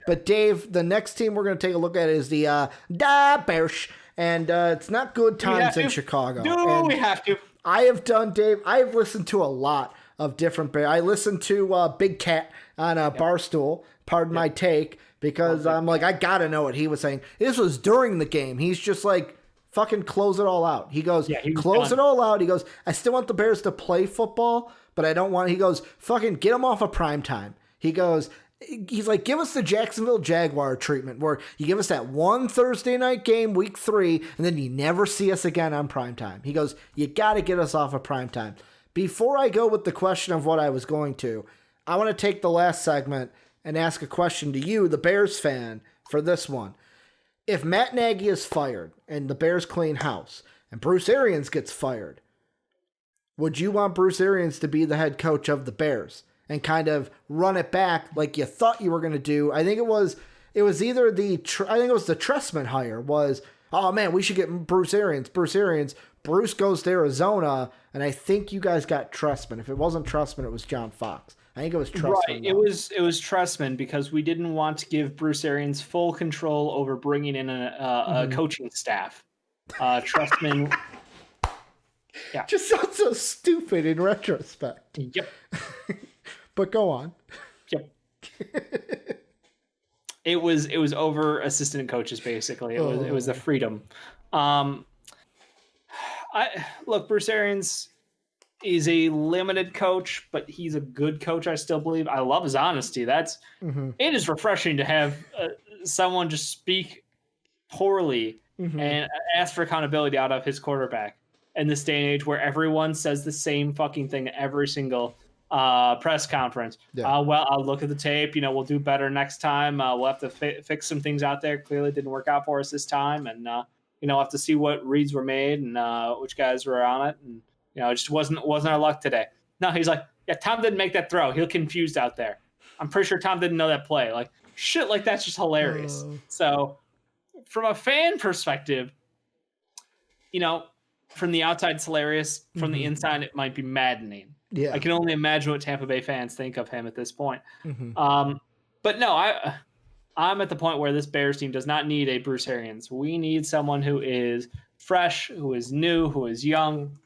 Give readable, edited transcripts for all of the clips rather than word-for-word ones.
But Dave, the next team we're going to take a look at is the Bears, and it's not good times in Chicago. We have to. I have done, Dave. I have listened to a lot of different Bears. I listened to Big Cat on Barstool. Pardon my take, because I'm like, I gotta know what he was saying. This was during the game. He's just like, fucking close it all out. He goes, close it all out. He goes, I still want the Bears to play football, but I don't want. He goes, fucking get them off of primetime. He goes. He's like, give us the Jacksonville Jaguar treatment where you give us that one Thursday night game, week 3, and then you never see us again on primetime. He goes, you got to get us off of primetime. Before I go with the question of what I was going to, I want to take the last segment and ask a question to you, the Bears fan, for this one. If Matt Nagy is fired and the Bears clean house and Bruce Arians gets fired, would you want Bruce Arians to be the head coach of the Bears and kind of run it back like you thought you were going to do? I think it was either the Trestman hire was, oh man, we should get Bruce Arians. Bruce goes to Arizona, and I think you guys got Trestman. If it wasn't Trestman, it was John Fox. I think it was Trestman. Right, it was Trestman because we didn't want to give Bruce Arians full control over bringing in a coaching staff. Trestman, yeah, just sounds so stupid in retrospect. Yep. But go on. Yep. It was over assistant coaches basically. It was the freedom. Bruce Arians is a limited coach, but he's a good coach. I still believe. I love his honesty. It is refreshing to have someone just speak poorly and ask for accountability out of his quarterback in this day and age where everyone says the same fucking thing every single press conference. Yeah. Well, I'll look at the tape. We'll do better next time. We'll have to fix some things out there. Clearly didn't work out for us this time. And, we'll have to see what reads were made and which guys were on it. And, it just wasn't our luck today. No, he's like, yeah, Tom didn't make that throw. He looked confused out there. I'm pretty sure Tom didn't know that play. Like, shit like that's just hilarious. So from a fan perspective, from the outside it's hilarious. From the inside, it might be maddening. Yeah, I can only imagine what Tampa Bay fans think of him at this point. But no, I'm at the point where this Bears team does not need a Bruce Arians. We need someone who is fresh, who is new, who is young.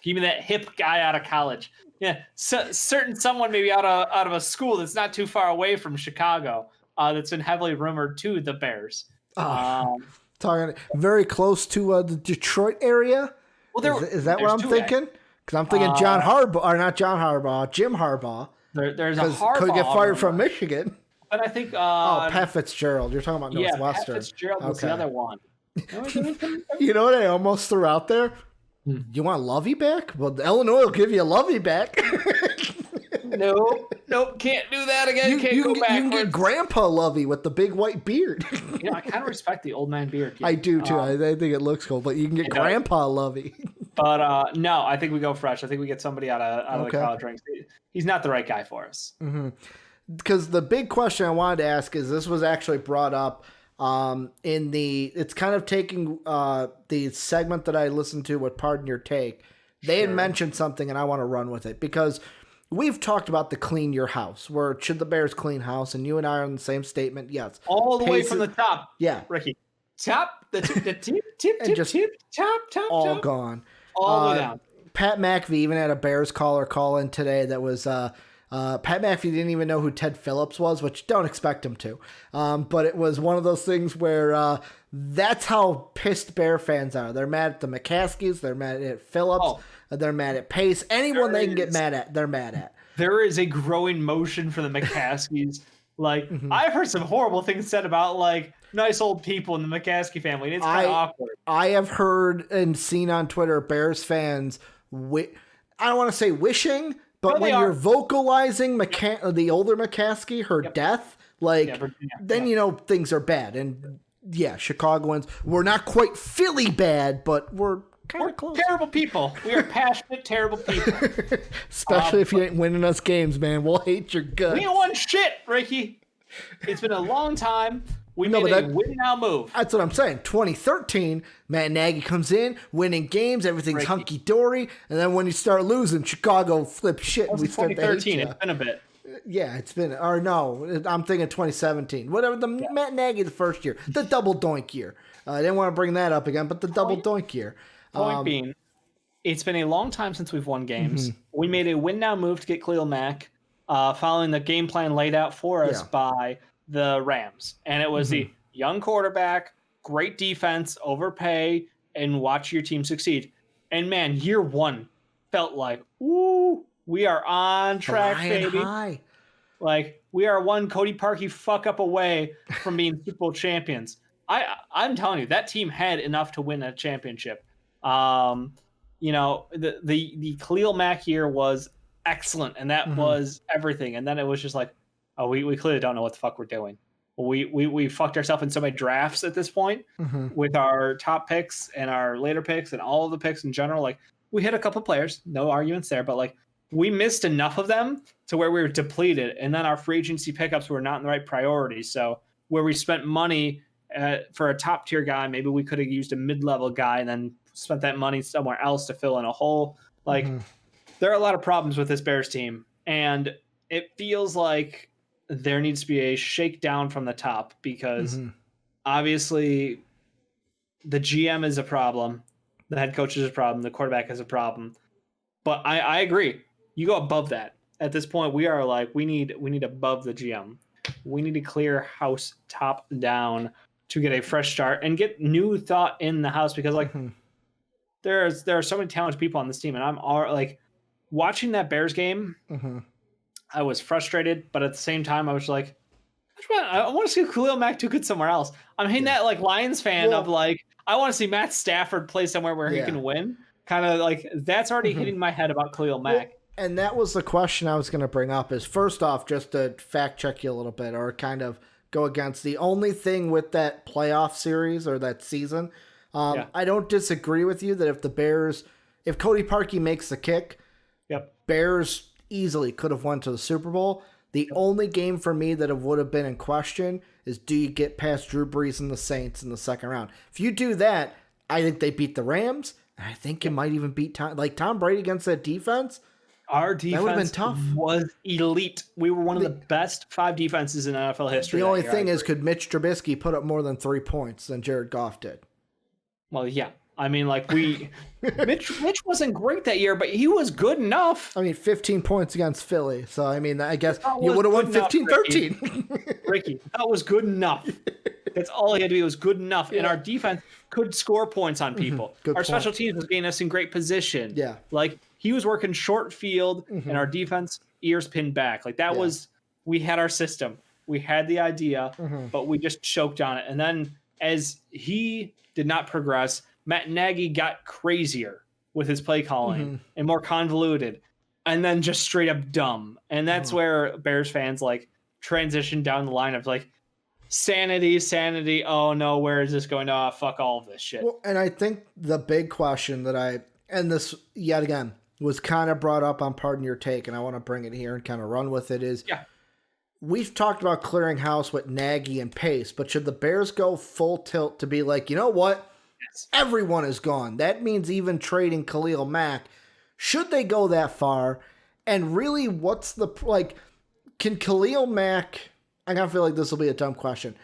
Give me that hip guy out of college. Yeah, someone maybe out of a school that's not too far away from Chicago. That's been heavily rumored to the Bears. Talking very close to the Detroit area. Well, is that what I'm thinking? Because I'm thinking Jim Harbaugh. There's a Harbaugh. Could get fired from Michigan. But I think... Pat Fitzgerald. You're talking about Northwestern. Pat Fitzgerald was the other one. You know what I almost threw out there? You want Lovey back? Well, Illinois will give you Lovey back. Nope, can't do that again. You can get Grandpa Lovey with the big white beard. I kind of respect the old man beard. I do too. I think it looks cool, but you can get Grandpa Lovey. But no, I think we go fresh. I think we get somebody out of the college ranks. He's not the right guy for us. Because the big question I wanted to ask is, this was actually brought up it's kind of taking the segment that I listened to with Pardon Your Take. They had mentioned something and I want to run with it because we've talked about the clean your house, where should the Bears clean house, and you and I are on the same statement. Yes. All the way from the top. Yeah. Ricky. Top, the top. All gone. All the way down. Pat McAfee even had a Bears caller call in today that was Pat McAfee didn't even know who Ted Phillips was, which don't expect him to. But it was one of those things where that's how pissed Bear fans are. They're mad at the McCaskies. They're mad at Phillips. They're mad at Pace. Anyone they can get mad at, they're mad at. There is a growing motion for the McCaskies. I've heard some horrible things said about nice old people in the McCaskey family. And it's kind of awkward. I have heard and seen on Twitter Bears fans, I don't want to say wishing, but when you're vocalizing the older McCaskey, death, then things are bad. And yeah, Chicagoans, we're not quite Philly bad, but we're kind of close. Terrible people. We are passionate, terrible people. Especially if you ain't winning us games, man. We'll hate your guts. We ain't won shit, Ricky. It's been a long time. We made a win now move. That's what I'm saying. 2013, Matt Nagy comes in, winning games, everything's hunky-dory, and then when you start losing, Chicago flips shit. And we 2013, it's been a bit. Yeah, it's been, or no, I'm thinking 2017. Whatever, Yeah. Matt Nagy the first year. The double doink year. I didn't want to bring that up again, but the double doink year. Point being, it's been a long time since we've won games. We made a win now move to get Khalil Mack, following the game plan laid out for us by the Rams. And it was the young quarterback, great defense, overpay, and watch your team succeed. And man, year one felt like, ooh, we are on track, baby. High. Like, we are one Cody Parkey fuck up away from being Super Bowl champions. I'm telling you, that team had enough to win a championship. You know, the Khalil Mack year was excellent, and that was everything. And then it was just like, oh, we clearly don't know what the fuck we're doing. We fucked ourselves in so many drafts at this point with our top picks and our later picks and all of the picks in general. Like, we hit a couple players, no arguments there, but like, we missed enough of them to where we were depleted, and then our free agency pickups were not in the right priority. So where we spent money for a top tier guy, maybe we could have used a mid-level guy and then spent that money somewhere else to fill in a hole. Like, there are a lot of problems with this Bears team, and it feels like there needs to be a shakedown from the top, because obviously the GM is a problem, the head coach is a problem, the quarterback is a problem. But I agree. You go above that. At this point, we are like, we need above the GM. We need to clear house top down to get a fresh start and get new thought in the house, because like there are so many talented people on this team, and I'm all like, watching that Bears game, I was frustrated, but at the same time I was like, I want to see Khalil Mack do good somewhere else. I'm hitting that like Lions fan of like, I want to see Matt Stafford play somewhere where he can win. Kind of like, that's already hitting my head about Khalil Mack. And that was the question I was going to bring up, is first off, just to fact check you a little bit, or kind of go against the only thing with that playoff series or that season. I don't disagree with you that if Cody Parkey makes the kick, Bears easily could have went to the Super Bowl. The only game for me that would have been in question is, do you get past Drew Brees and the Saints in the second round? If you do that, I think they beat the Rams. And I think it might even beat Tom Brady against that defense. Our defense would have been tough. Was elite. We were one of the best 5 defenses in NFL history. The only thing is, could Mitch Trubisky put up more than 3 points than Jared Goff did? Well, yeah. I mean, like, Mitch wasn't great that year, but he was good enough. I mean, 15 points against Philly. So, I mean, I guess you would have won 15-13. Ricky, that was good enough. That's all he had to be, was good enough. And our defense could score points on people. Our special teams was getting us in great position. Yeah. Like, he was working short field, and our defense, ears pinned back. Like, that was, we had our system. We had the idea, but we just choked on it. And then as he did not progress, Matt Nagy got crazier with his play calling and more convoluted, and then just straight up dumb. And that's where Bears fans like transition down the line of like, sanity. Oh no, where is this going? Oh, fuck all of this shit. Well, and I think the big question that and this yet again was kind of brought up on Pardon Your Take, and I want to bring it here and kind of run with it, is we've talked about clearing house with Nagy and Pace, but should the Bears go full tilt to be like, you know what? Everyone is gone. That means even trading Khalil Mack. Should they go that far? And really, what's the, like, can Khalil Mack, I kind of feel like this will be a dumb question.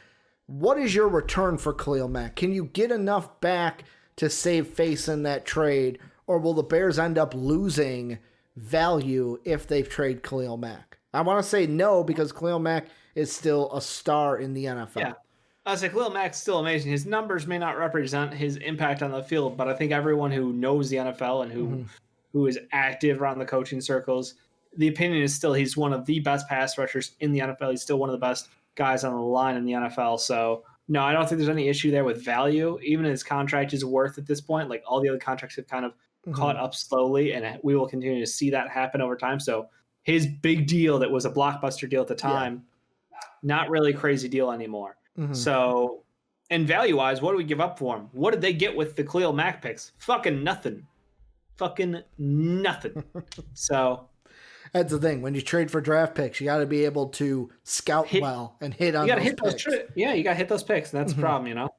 What is your return for Khalil Mack? Can you get enough back to save face in that trade? Or will the Bears end up losing value if they trade Khalil Mack? I want to say no, because Khalil Mack is still a star in the NFL. Yeah. I was like, Khalil Mack's still amazing. His numbers may not represent his impact on the field, but I think everyone who knows the NFL and who is active around the coaching circles, the opinion is still he's one of the best pass rushers in the NFL. He's still one of the best guys on the line in the NFL. So, no, I don't think there's any issue there with value. Even his contract is worth at this point. Like, all the other contracts have kind of caught up slowly, and we will continue to see that happen over time. So his big deal that was a blockbuster deal at the time, not really a crazy deal anymore. So, and value-wise, what do we give up for him? What did they get with the Khalil Mack picks? Fucking nothing. So that's the thing. When you trade for draft picks, you got to be able to scout well and hit on those picks. You got to hit those picks, and that's the problem, you know?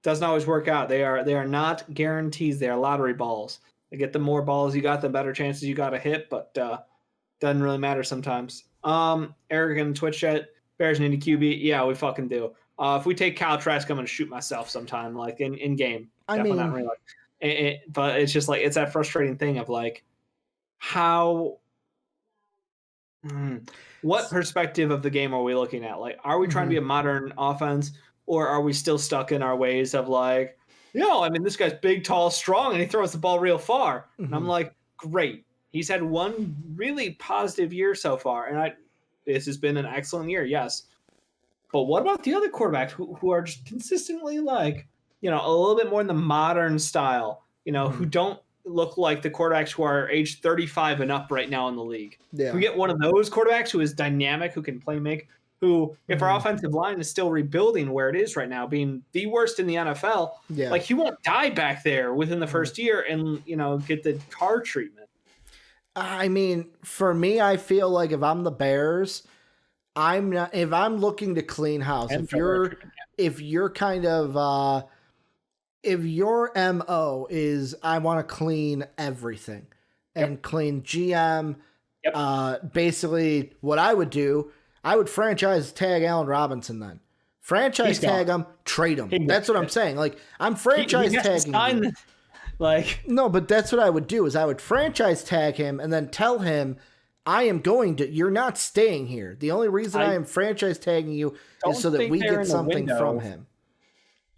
Doesn't always work out. They are not guarantees. They are lottery balls. They get the more balls you got, the better chances you got to hit, but doesn't really matter sometimes. Eric in the Twitch chat, Bears need a QB. Yeah, we fucking do. If we take Kyle Trask, I'm gonna shoot myself sometime, like in game. I Definitely not mean, in real life. But it's just like it's that frustrating thing of like how. What perspective of the game are we looking at? Like, are we trying to be a modern offense, or are we still stuck in our ways of like, I mean, this guy's big, tall, strong, and he throws the ball real far. And I'm like, great. He's had one really positive year so far, and this has been an excellent year, yes. But what about the other quarterbacks who are just consistently like, a little bit more in the modern style, who don't look like the quarterbacks who are age 35 and up right now in the league. Yeah. If we get one of those quarterbacks who is dynamic, who can play make, who, if our offensive line is still rebuilding where it is right now, being the worst in the NFL, like he won't die back there within the first year and, get the car treatment. I mean, for me, I feel like if I'm the Bears, if I'm looking to clean house, if you're kind of, if your MO is I want to clean everything and clean GM, basically what I would do, I would franchise tag Allen Robinson then. Franchise tag him, trade him. That's what I'm saying. Like, I'm franchise tagging him. No, but that's what I would do is I would franchise tag him and then tell him you're not staying here. The only reason I am franchise tagging you is so that we get something from him.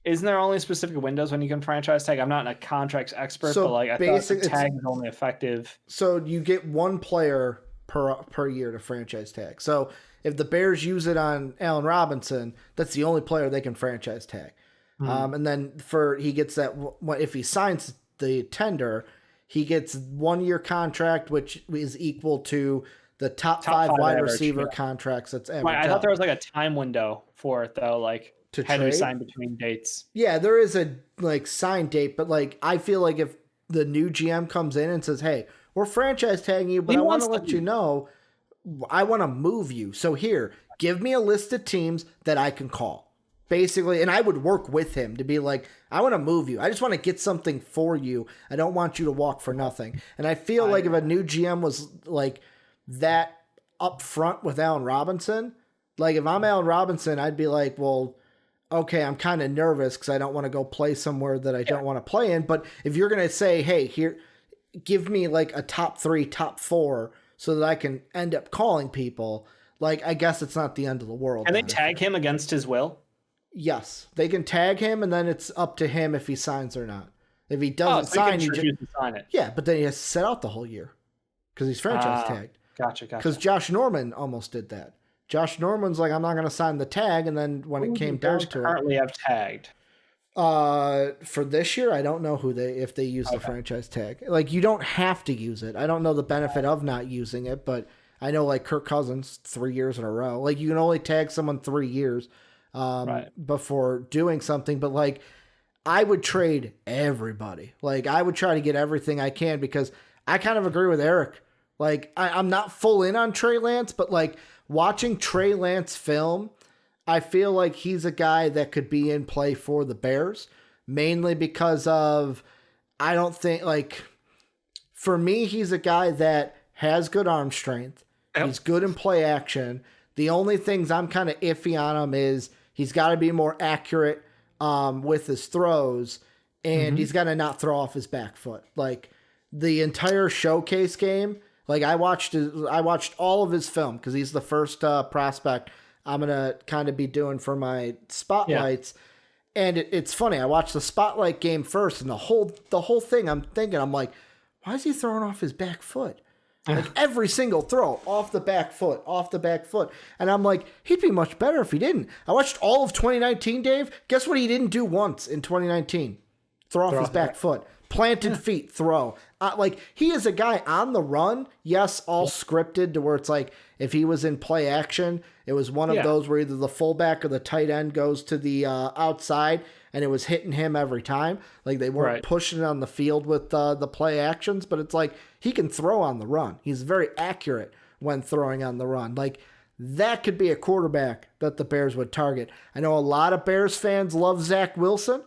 Isn't there only specific windows when you can franchise tag? I'm not a contracts expert, but like I thought the tag is only effective. So you get one player per year to franchise tag. So if the Bears use it on Allen Robinson, that's the only player they can franchise tag. And then he gets that if he signs the tender, he gets 1 year contract, which is equal to the top five wide receiver contracts. That's average. I thought there was like a time window for it though, like. Had to sign between dates. Yeah, there is a sign date, but I feel like if the new GM comes in and says, "Hey, we're franchise tagging you, but I want to let you know, I want to move you. So here, give me a list of teams that I can call." Basically, and I would work with him to be like, "I want to move you. I just want to get something for you. I don't want you to walk for nothing." And I feel like if a new GM was like that up front with Allen Robinson, like if I'm Allen Robinson, I'd be like, "Well, okay, I'm kind of nervous because I don't want to go play somewhere that I don't want to play in." But if you're going to say, "Hey, here, give me like a top 3, top 4 so that I can end up calling people," I guess it's not the end of the world. Can they tag him against his will? Yes, they can tag him, and then it's up to him if he signs or not. If he doesn't sign, he refuse to sign it. Yeah, but then he has to sit out the whole year because he's franchise tagged. Gotcha. Because Josh Norman almost did that. Josh Norman's like, "I'm not going to sign the tag," and then when it came down to it, currently have tagged. For this year, I don't know if they use the franchise tag. Like, you don't have to use it. I don't know the benefit of not using it, but I know like Kirk Cousins 3 years in a row. Like, you can only tag someone 3 years before doing something. But like, I would trade everybody. Like, I would try to get everything I can because I kind of agree with Eric. Like, I'm not full in on Trey Lance, but like watching Trey Lance film, I feel like he's a guy that could be in play for the Bears, mainly because of, I don't think, like, for me, he's a guy that has good arm strength. Yep. He's good in play action. The only things I'm kind of iffy on him is he's got to be more accurate with his throws, and he's got to not throw off his back foot. Like, the entire showcase game, like, I watched all of his film because he's the first prospect I'm going to kind of be doing for my spotlights. Yeah. And it's funny. I watched the spotlight game first, and the whole thing I'm like, why is he throwing off his back foot? Like, every single throw off the back foot. And I'm like, he'd be much better if he didn't. I watched all of 2019, Dave. Guess what he didn't do once in 2019? Throw off his back foot. Planted feet, throw. Like, he is a guy on the run. Yes, all scripted to where it's like, if he was in play action, it was one of those where either the fullback or the tight end goes to the outside, and it was hitting him every time. Like, they weren't pushing it on the field with the play actions, but it's like, he can throw on the run. He's very accurate when throwing on the run. Like, that could be a quarterback that the Bears would target. I know a lot of Bears fans love Zach Wilson.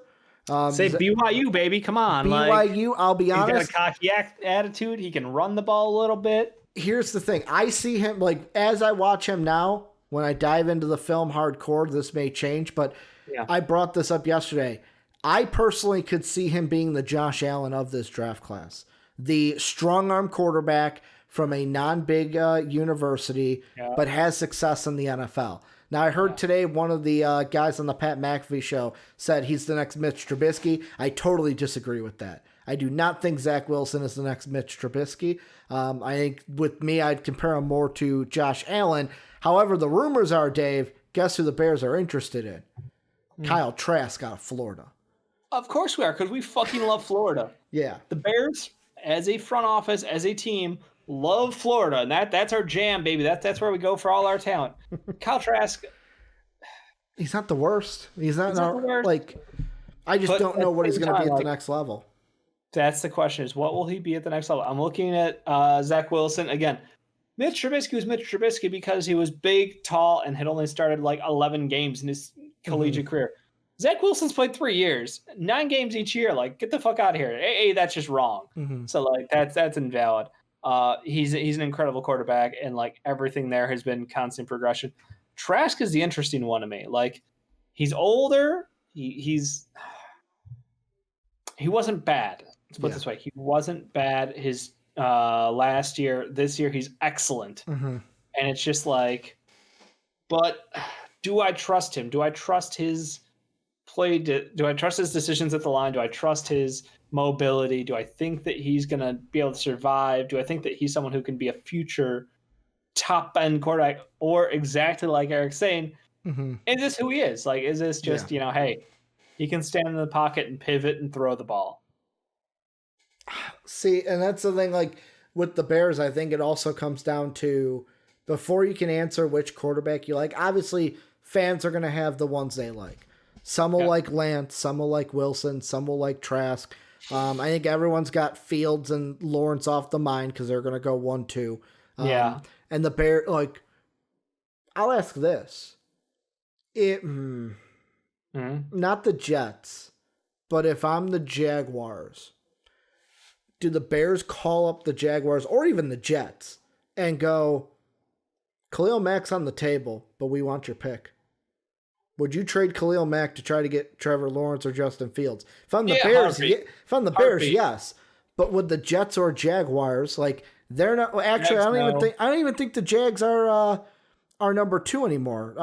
Say BYU, baby. Come on. BYU, I'll be honest. He's got a cocky attitude. He can run the ball a little bit. here's the thing. I see him, like, as I watch him now, when I dive into the film hardcore, this may change, but Yeah. I brought this up yesterday. I personally could see him being the Josh Allen of this draft class. The strong arm quarterback from a non-big university, but has success in the NFL. Now, I heard today one of the guys on the Pat McAfee show said he's the next Mitch Trubisky. I totally disagree with that. I do not think Zach Wilson is the next Mitch Trubisky. I think with me, I'd compare him more to Josh Allen. However, the rumors are, Dave, guess who the Bears are interested in? Kyle Trask out of Florida. Of course we are, because we fucking love Florida. Yeah. The Bears, as a front office, as a team, love Florida, and that's our jam, baby. That's where we go for all our talent. Kyle Trask, he's not the worst. He's not the worst. Like, I just don't know what he's going to be at the next level. That's the question: is what will he be at the next level? I'm looking at Zach Wilson again. Mitch Trubisky was Mitch Trubisky because he was big, tall, and had only started like 11 games in his collegiate career. Zach Wilson's played 3 years, 9 games each year. Like, get the fuck out of here. Hey, that's just wrong. So like that's invalid. He's an incredible quarterback, and like everything there has been constant progression. Trask is the interesting one to me. Like, he's older. He wasn't bad. Let's put it this way. He wasn't bad his last year. This year he's excellent. And it's just like, but do I trust him? Do I trust his play? Do I trust his decisions at the line? Do I trust his mobility? Do I think that he's going to be able to survive? Do I think that he's someone who can be a future top-end quarterback? Or exactly like Eric's saying, is this who he is? Like, is this just, hey, he can stand in the pocket and pivot and throw the ball? See, and that's the thing, like, with the Bears, I think it also comes down to, before you can answer which quarterback you like, obviously fans are going to have the ones they like. Some will like Lance, some will like Wilson, some will like Trask. I think everyone's got Fields and Lawrence off the mind because they're going to go 1-2. And the Bears, like, I'll ask this. Not the Jets, but if I'm the Jaguars, do the Bears call up the Jaguars or even the Jets and go, Khalil Mack's on the table, but we want your pick? Would you trade Khalil Mack to try to get Trevor Lawrence or Justin Fields? If I'm the Bears, yes. But would the Jets or Jaguars, like, they're not actually? I don't even think the Jags are number 2 anymore.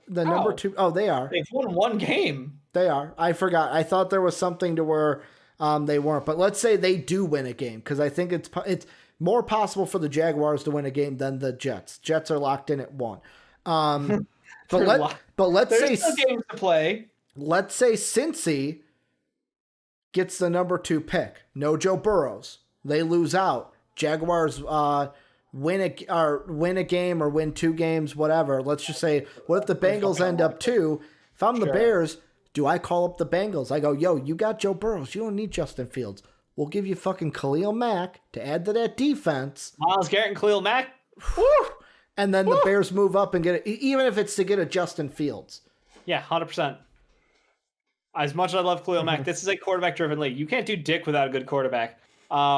The number 2. Oh, they are. They've won 1 game. They are. I forgot. I thought there was something to where they weren't. But let's say they do win a game, because I think it's more possible for the Jaguars to win a game than the Jets. Jets are locked in at 1. But let's say no games to play. Let's say Cincy gets the number 2 pick. No Joe Burrows. They lose out. Jaguars win a game or win 2 games, whatever. Let's just say, what if the Bengals end up 2? If I'm the Bears, do I call up the Bengals? I go, yo, you got Joe Burrows. You don't need Justin Fields. We'll give you fucking Khalil Mack to add to that defense. Myles Garrett and Khalil Mack. Woo! And then the Bears move up and get it, even if it's to get a Justin Fields. Yeah, 100%. As much as I love Khalil Mack, this is a quarterback-driven league. You can't do dick without a good quarterback.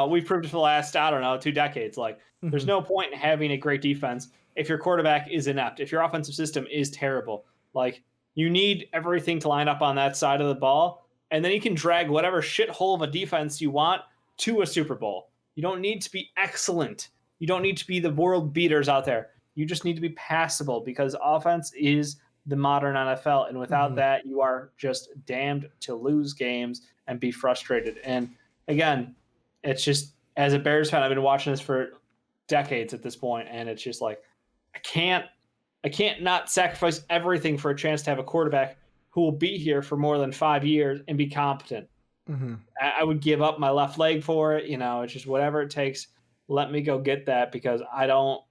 We've proved it for the last, 2 decades. Like, there's no point in having a great defense if your quarterback is inept, if your offensive system is terrible. Like, you need everything to line up on that side of the ball, and then you can drag whatever shithole of a defense you want to a Super Bowl. You don't need to be excellent. You don't need to be the world beaters out there. You just need to be passable, because offense is the modern NFL. And without that, you are just damned to lose games and be frustrated. And again, it's just, as a Bears fan, I've been watching this for decades at this point, and it's just like, I can't not sacrifice everything for a chance to have a quarterback who will be here for more than 5 years and be competent. I would give up my left leg for it. It's just whatever it takes. Let me go get that, because I don't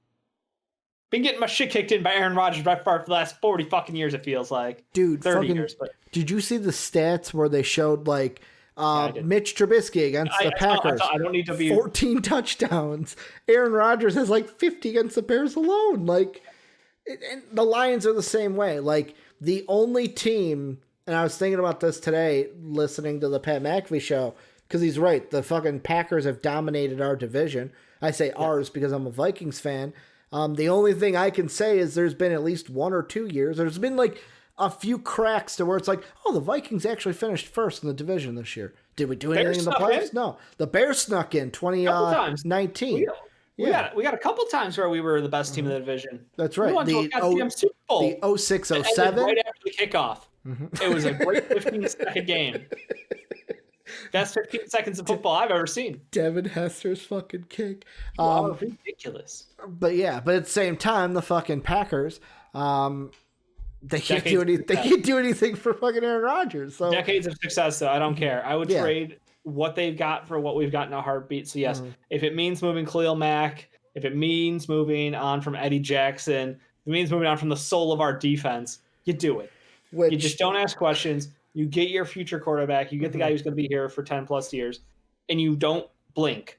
been getting my shit kicked in by Aaron Rodgers by far for the last 40 fucking years, it feels like. Dude, 30 years. But did you see the stats where they showed, like, Mitch Trubisky against the Packers? I don't need to be 14 touchdowns. Aaron Rodgers has like 50 against the Bears alone. Like, and the Lions are the same way. Like, the only team, and I was thinking about this today, listening to the Pat McAfee show, because he's right. The fucking Packers have dominated our division. I say ours because I'm a Vikings fan. The only thing I can say is there's been at least 1 or 2 years. There's been like a few cracks to where it's like, oh, the Vikings actually finished first in the division this year. Did we do anything in the playoffs? No. The Bears snuck in 2019. We got a couple times where we were the best team in the division. That's right. We won the goddamn Super Bowl. The 06-07. Right after the kickoff. It was a great 15-second game. Best 15 seconds of football I've ever seen. Devin Hester's fucking kick. Ridiculous. But at the same time, the fucking Packers, they can't do anything for fucking Aaron Rodgers. So decades of success, though. I don't care. I would trade what they've got for what we've got in a heartbeat. So yes, if it means moving Khalil Mack, if it means moving on from Eddie Jackson, if it means moving on from the soul of our defense, you do it. You just don't ask questions. You get your future quarterback. You get the guy who's going to be here for 10 plus years, and you don't blink.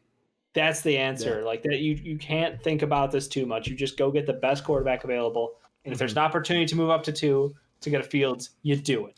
That's the answer. Like that, you can't think about this too much. You just go get the best quarterback available. And if there's an opportunity to move up to 2 to get a Fields, you do it.